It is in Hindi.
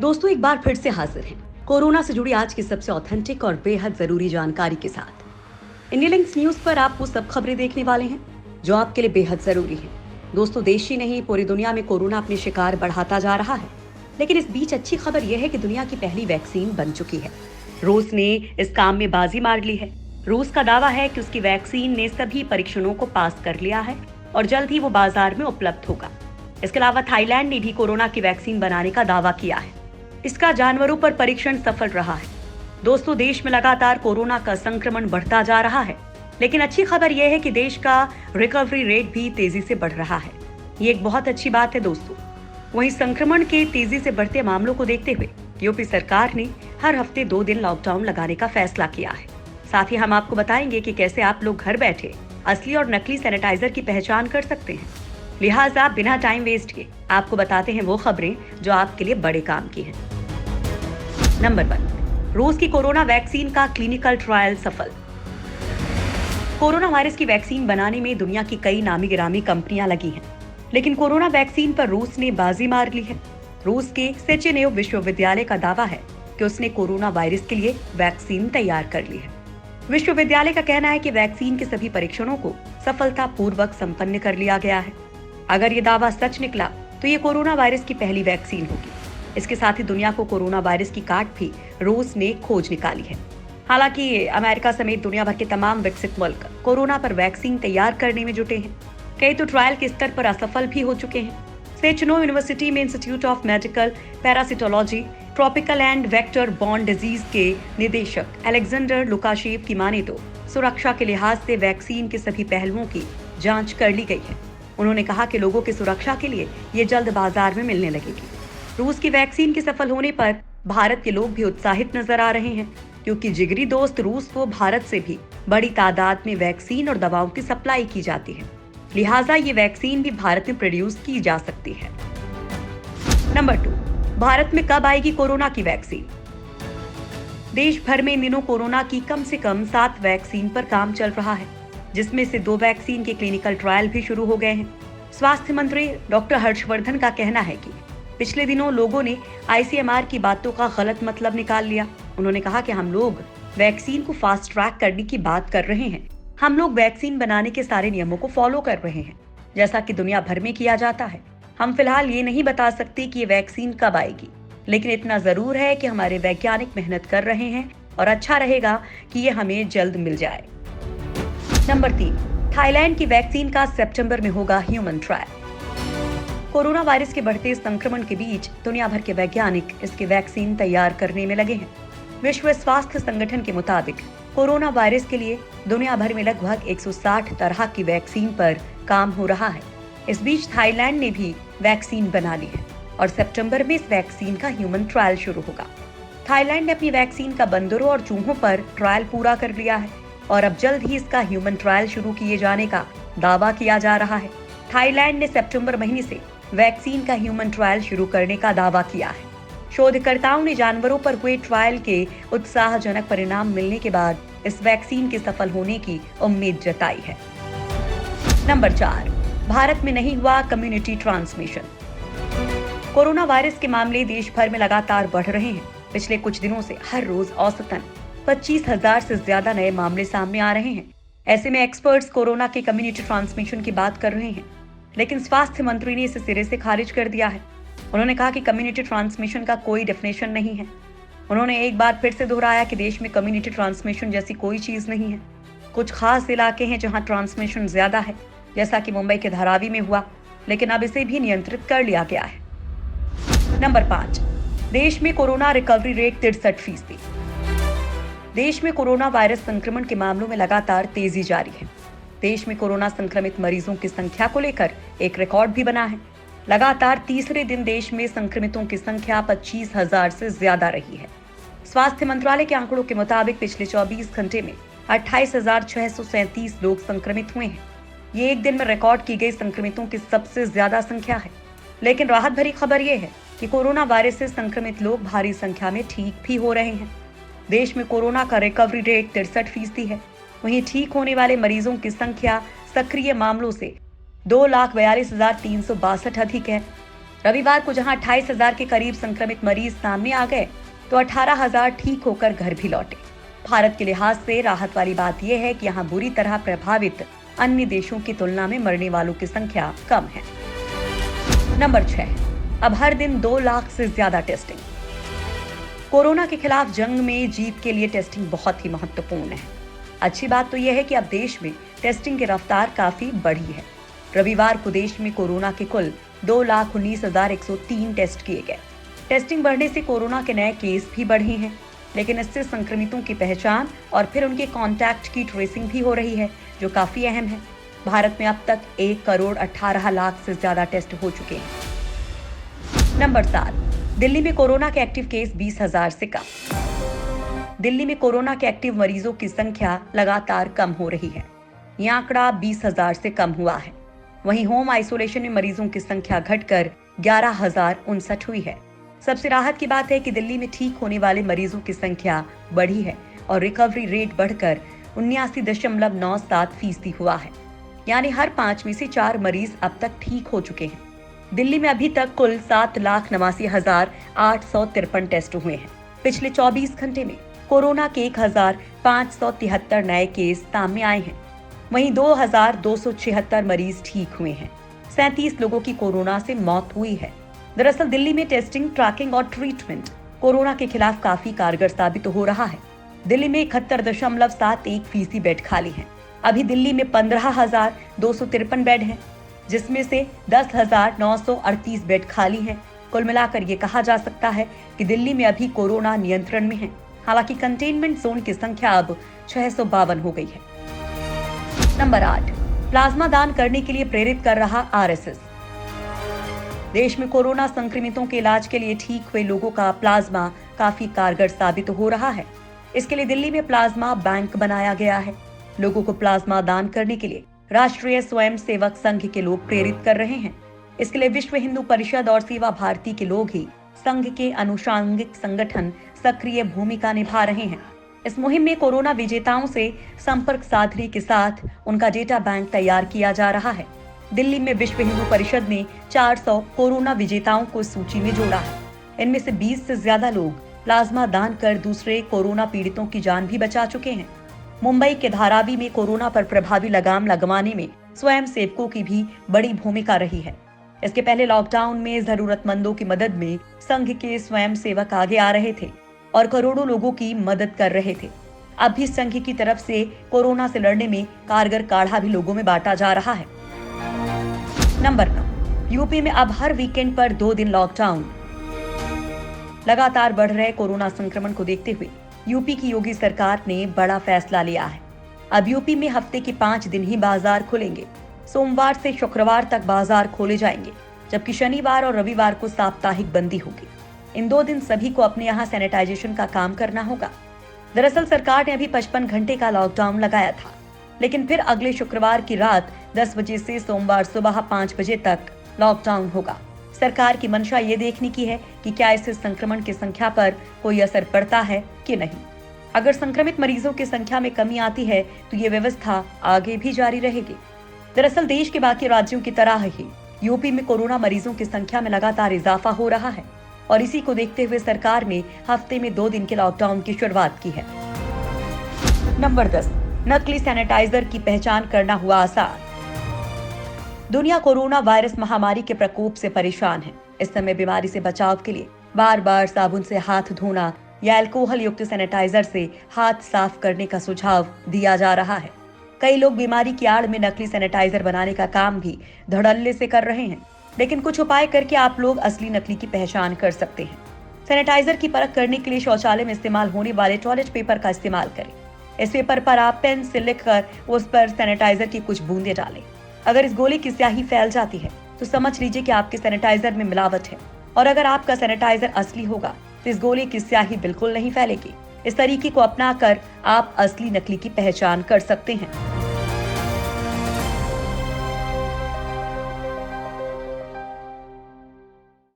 दोस्तों एक बार फिर से हाजिर हैं कोरोना से जुड़ी आज की सबसे ऑथेंटिक और बेहद जरूरी जानकारी के साथ। इंडिया लिंक्स न्यूज पर आप वो सब खबरें देखने वाले हैं जो आपके लिए बेहद जरूरी हैं। दोस्तों देश ही नहीं पूरी दुनिया में कोरोना अपने शिकार बढ़ाता जा रहा है, लेकिन इस बीच अच्छी खबर यह है कि दुनिया की पहली वैक्सीन बन चुकी है। रूस ने इस काम में बाजी मार ली है। रूस का दावा है कि उसकी वैक्सीन ने सभी परीक्षणों को पास कर लिया है और जल्द ही वो बाजार में उपलब्ध होगा। इसके अलावा थाईलैंड ने भी कोरोना की वैक्सीन बनाने का दावा किया है। इसका जानवरों पर परीक्षण सफल रहा है। दोस्तों देश में लगातार कोरोना का संक्रमण बढ़ता जा रहा है, लेकिन अच्छी खबर यह है कि देश का रिकवरी रेट भी तेजी से बढ़ रहा है। ये एक बहुत अच्छी बात है दोस्तों। वहीं संक्रमण के तेजी से बढ़ते मामलों को देखते हुए यूपी सरकार ने हर हफ्ते 2 दिन लॉकडाउन लगाने का फैसला किया है। साथ ही हम आपको बताएंगे कि कैसे आप लोग घर बैठे असली और नकली सैनिटाइजर की पहचान कर सकते हैं। लिहाजा बिना टाइम वेस्ट किए आपको बताते हैं वो खबरें जो आपके लिए बड़े काम की हैं। नंबर 1, रूस की कोरोना वैक्सीन का क्लिनिकल ट्रायल सफल। कोरोना वायरस की वैक्सीन बनाने में दुनिया की कई नामी गिरामी कंपनियां लगी हैं, लेकिन कोरोना वैक्सीन पर रूस ने बाजी मार ली है। रूस के सेचेनेव विश्वविद्यालय का दावा है कि उसने कोरोना वायरस के लिए वैक्सीन तैयार कर ली है। विश्वविद्यालय का कहना है कि वैक्सीन के सभी परीक्षणों को सफलतापूर्वक संपन्न कर लिया गया है। अगर ये दावा सच निकला तो ये कोरोना वायरस की पहली वैक्सीन होगी। इसके साथ ही दुनिया को कोरोना वायरस की काट भी रूस ने खोज निकाली है। हालांकि अमेरिका समेत दुनिया भर के तमाम विकसित मुल्क कोरोना पर वैक्सीन तैयार करने में जुटे हैं। कई तो ट्रायल के स्तर पर असफल भी हो चुके हैं। सेचनो यूनिवर्सिटी में institute of medical parasitology tropical and vector borne disease के निदेशक अलेक्जेंडर लुकाशेव की माने तो सुरक्षा के लिहाज से वैक्सीन के सभी पहलुओं की जांच कर ली गई है। उन्होंने कहा कि लोगों की सुरक्षा के लिए ये जल्द बाजार में मिलने लगेगी। रूस की वैक्सीन के सफल होने पर भारत के लोग भी उत्साहित नजर आ रहे हैं, क्योंकि जिगरी दोस्त रूस को भारत से भी बड़ी तादाद में वैक्सीन और दवाओं की सप्लाई की जाती है। लिहाजा ये वैक्सीन भी भारत में प्रोड्यूस की जा सकती है। नंबर 2, भारत में कब आएगी कोरोना की वैक्सीन। देश भर में इन दिनों कोरोना की कम से कम 7 वैक्सीन पर काम चल रहा है, जिसमें से 2 वैक्सीन के क्लिनिकल ट्रायल भी शुरू हो गए हैं। स्वास्थ्य मंत्री डॉक्टर हर्षवर्धन का कहना है कि पिछले दिनों लोगों ने आईसीएमआर की बातों का गलत मतलब निकाल लिया। उन्होंने कहा कि हम लोग वैक्सीन को फास्ट ट्रैक करने की बात कर रहे हैं। हम लोग वैक्सीन बनाने के सारे नियमों को फॉलो कर रहे हैं, जैसा कि दुनिया भर में किया जाता है। हम फिलहाल ये नहीं बता सकते कि ये वैक्सीन कब आएगी, लेकिन इतना जरूर है कि हमारे वैज्ञानिक मेहनत कर रहे हैं और अच्छा रहेगा कि ये हमें जल्द मिल जाए। नंबर 3, थाईलैंड की वैक्सीन का सितंबर में होगा ह्यूमन ट्रायल। कोरोना वायरस के बढ़ते संक्रमण के बीच दुनिया भर के वैज्ञानिक इसकी वैक्सीन तैयार करने में लगे हैं। विश्व स्वास्थ्य संगठन के मुताबिक कोरोना वायरस के लिए दुनिया भर में लगभग 160 तरह की वैक्सीन पर काम हो रहा है। इस बीच थाईलैंड ने भी वैक्सीन बना ली है और सितंबर में इस वैक्सीन का ह्यूमन ट्रायल शुरू होगा। थाईलैंड ने अपनी वैक्सीन का बंदरों और चूहों पर ट्रायल पूरा कर लिया है और अब जल्द ही इसका ह्यूमन ट्रायल शुरू किए जाने का दावा किया जा रहा है। थाईलैंड ने सितंबर महीने से वैक्सीन का ह्यूमन ट्रायल शुरू करने का दावा किया है। शोधकर्ताओं ने जानवरों पर हुए ट्रायल के उत्साहजनक परिणाम मिलने के बाद इस वैक्सीन के सफल होने की उम्मीद जताई है। नंबर 4, भारत में नहीं हुआ कम्युनिटी ट्रांसमिशन। कोरोना वायरस के मामले देश भर में लगातार बढ़ रहे हैं। पिछले कुछ दिनों से हर रोज औसतन 25,000 से ज्यादा नए मामले सामने आ रहे हैं। ऐसे में एक्सपर्ट्स कोरोना के कम्युनिटी ट्रांसमिशन की बात कर रहे हैं, लेकिन स्वास्थ्य मंत्री ने इसे सिरे से खारिज कर दिया है। उन्होंने कहा कि कम्युनिटी ट्रांसमिशन का कोई डेफिनेशन नहीं है। उन्होंने एक बार फिर से दोहराया कि देश में कम्युनिटी ट्रांसमिशन जैसी कोई चीज नहीं है। कुछ खास इलाके हैं जहां ट्रांसमिशन ज्यादा है, जैसा कि मुंबई के धारावी में हुआ, लेकिन अब इसे भी नियंत्रित कर लिया गया है। नंबर 5, देश में कोरोना रिकवरी रेट 63%। देश में कोरोना वायरस संक्रमण के मामलों में लगातार तेजी जारी है। देश में कोरोना संक्रमित मरीजों की संख्या को लेकर एक रिकॉर्ड भी बना है। लगातार तीसरे दिन देश में संक्रमितों की संख्या 25,000 से ज्यादा रही है। स्वास्थ्य मंत्रालय के आंकड़ों के मुताबिक पिछले 24 घंटे में 28,637 लोग संक्रमित हुए हैं। ये एक दिन में रिकॉर्ड की गई संक्रमितों की सबसे ज्यादा संख्या है। लेकिन राहत भरी खबर यह है कि कोरोना वायरस से संक्रमित लोग भारी संख्या में ठीक भी हो रहे हैं। देश में कोरोना का रिकवरी रेट 63% है। वहीं ठीक होने वाले मरीजों की संख्या सक्रिय मामलों से 2,42,362 अधिक है। रविवार को जहां 28,000 के करीब संक्रमित मरीज सामने आ गए, तो 18,000 ठीक होकर घर भी लौटे। भारत के लिहाज से राहत वाली बात यह है कि यहाँ बुरी तरह प्रभावित अन्य देशों की तुलना में मरने वालों की संख्या कम है। नंबर 6, अब हर दिन 2 लाख से ज्यादा टेस्टिंग। कोरोना के खिलाफ जंग में जीत के लिए टेस्टिंग बहुत ही महत्वपूर्ण है। अच्छी बात तो यह है कि अब देश में टेस्टिंग की रफ्तार काफी बढ़ी है। रविवार को देश में कोरोना के कुल 2,19,103 टेस्ट किए गए। टेस्टिंग बढ़ने से कोरोना के नए केस भी बढ़े हैं, लेकिन इससे संक्रमितों की पहचान और फिर उनके कॉन्टैक्ट की ट्रेसिंग भी हो रही है, जो काफी अहम है। भारत में अब तक 1,18,00,000 से ज्यादा टेस्ट हो चुके हैं। नंबर 7, दिल्ली में कोरोना के एक्टिव केस 20,000 से कम। दिल्ली में कोरोना के एक्टिव मरीजों की संख्या लगातार कम हो रही है। यह आंकड़ा 20,000 से कम हुआ है। वहीं होम आइसोलेशन में मरीजों की संख्या घटकर 11,059 हुई है। सबसे राहत की बात है कि दिल्ली में ठीक होने वाले मरीजों की संख्या बढ़ी है और रिकवरी रेट बढ़कर 79.97% हुआ है। यानी हर 5 में से 4 मरीज अब तक ठीक हो चुके हैं। दिल्ली में अभी तक कुल 7,89,853 टेस्ट हुए हैं। पिछले 24 घंटे में कोरोना के 1,573 नए केस सामने आए हैं। वहीं 2,276 मरीज ठीक हुए हैं। 37 लोगों की कोरोना से मौत हुई है। दरअसल दिल्ली में टेस्टिंग, ट्रैकिंग और ट्रीटमेंट कोरोना के खिलाफ काफी कारगर साबित हो रहा है। दिल्ली में 71.71% बेड खाली हैं। अभी दिल्ली में 15,253 बेड हैं, जिसमें से 10,938 बेड खाली हैं। कुल मिलाकर ये कहा जा सकता है कि दिल्ली में अभी कोरोना नियंत्रण में है। हालांकि कंटेनमेंट जोन की संख्या अब 652 हो गई है। नंबर 8, प्लाज्मा दान करने के लिए प्रेरित कर रहा आरएसएस। देश में कोरोना संक्रमितों के इलाज के लिए ठीक हुए लोगों का प्लाज्मा काफी कारगर साबित हो रहा है। इसके लिए दिल्ली में प्लाज्मा बैंक बनाया गया है। लोगों को प्लाज्मा दान करने के लिए राष्ट्रीय स्वयंसेवक संघ के लोग प्रेरित कर रहे हैं। इसके लिए विश्व हिंदू परिषद और सेवा भारती के लोग ही संघ के अनुषांगिक संगठन सक्रिय भूमिका निभा रहे हैं। इस मुहिम में कोरोना विजेताओं से संपर्क साधने के साथ उनका डेटा बैंक तैयार किया जा रहा है। दिल्ली में विश्व हिंदू परिषद ने 400 कोरोना विजेताओं को सूची में जोड़ा है। इनमें से 20 से ज्यादा लोग प्लाज्मा दान कर दूसरे कोरोना पीड़ितों की जान भी बचा चुके हैं। मुंबई के धारावी में कोरोना पर प्रभावी लगाम लगवाने में स्वयं सेवकों की भी बड़ी भूमिका रही है। इसके पहले लॉकडाउन में जरूरतमंदों की मदद में संघ के स्वयं सेवक आगे आ रहे थे और करोड़ों लोगों की मदद कर रहे थे। अब भी संघ की तरफ से कोरोना से लड़ने में कारगर काढ़ा भी लोगों में बांटा जा रहा है। नंबर 9, यूपी में अब हर वीकेंड पर 2 दिन लॉकडाउन। लगातार बढ़ रहे कोरोना संक्रमण को देखते हुए यूपी की योगी सरकार ने बड़ा फैसला लिया है। अब यूपी में हफ्ते के 5 दिन ही बाजार खुलेंगे। सोमवार से शुक्रवार तक बाजार खोले जाएंगे, जबकि शनिवार और रविवार को साप्ताहिक बंदी होगी। इन 2 दिन सभी को अपने यहाँ सैनिटाइजेशन का काम करना होगा। दरअसल सरकार ने अभी 55 घंटे का लॉकडाउन लगाया था, लेकिन फिर अगले शुक्रवार की रात 10 बजे से सोमवार सुबह 5 बजे तक लॉकडाउन होगा। सरकार की मंशा ये देखने की है कि क्या इससे संक्रमण की संख्या पर कोई असर पड़ता है कि नहीं। अगर संक्रमित मरीजों की संख्या में कमी आती है तो ये व्यवस्था आगे भी जारी रहेगी। दरअसल देश के बाकी राज्यों की तरह ही यूपी में कोरोना मरीजों की संख्या में लगातार इजाफा हो रहा है और इसी को देखते हुए सरकार ने हफ्ते में 2 दिन के लॉकडाउन की शुरुआत की है। नंबर 10, नकली सैनिटाइजर की पहचान करना हुआ आसान। दुनिया कोरोना वायरस महामारी के प्रकोप से परेशान है। इस समय बीमारी से बचाव के लिए बार बार साबुन से हाथ धोना या अल्कोहल युक्त सैनिटाइजर से हाथ साफ करने का सुझाव दिया जा रहा है। कई लोग बीमारी की आड़ में नकली सैनिटाइजर बनाने का काम भी धड़ल्ले से कर रहे हैं, लेकिन कुछ उपाय करके आप लोग असली नकली की पहचान कर सकते हैं। सैनिटाइजर की परख करने के लिए शौचालय में इस्तेमाल होने वाले टॉयलेट पेपर का इस्तेमाल करें। इस पेपर पर आप पेन से लिखकर उस पर सैनिटाइजर की कुछ बूंदें डालें। अगर इस गोले की स्याही फैल जाती है तो समझ लीजिए कि आपके सैनिटाइजर में मिलावट है, और अगर आपका सैनिटाइजर असली होगा तो इस गोले की स्याही बिल्कुल नहीं फैलेगी। इस तरीके को अपनाकर आप असली नकली की पहचान कर सकते हैं।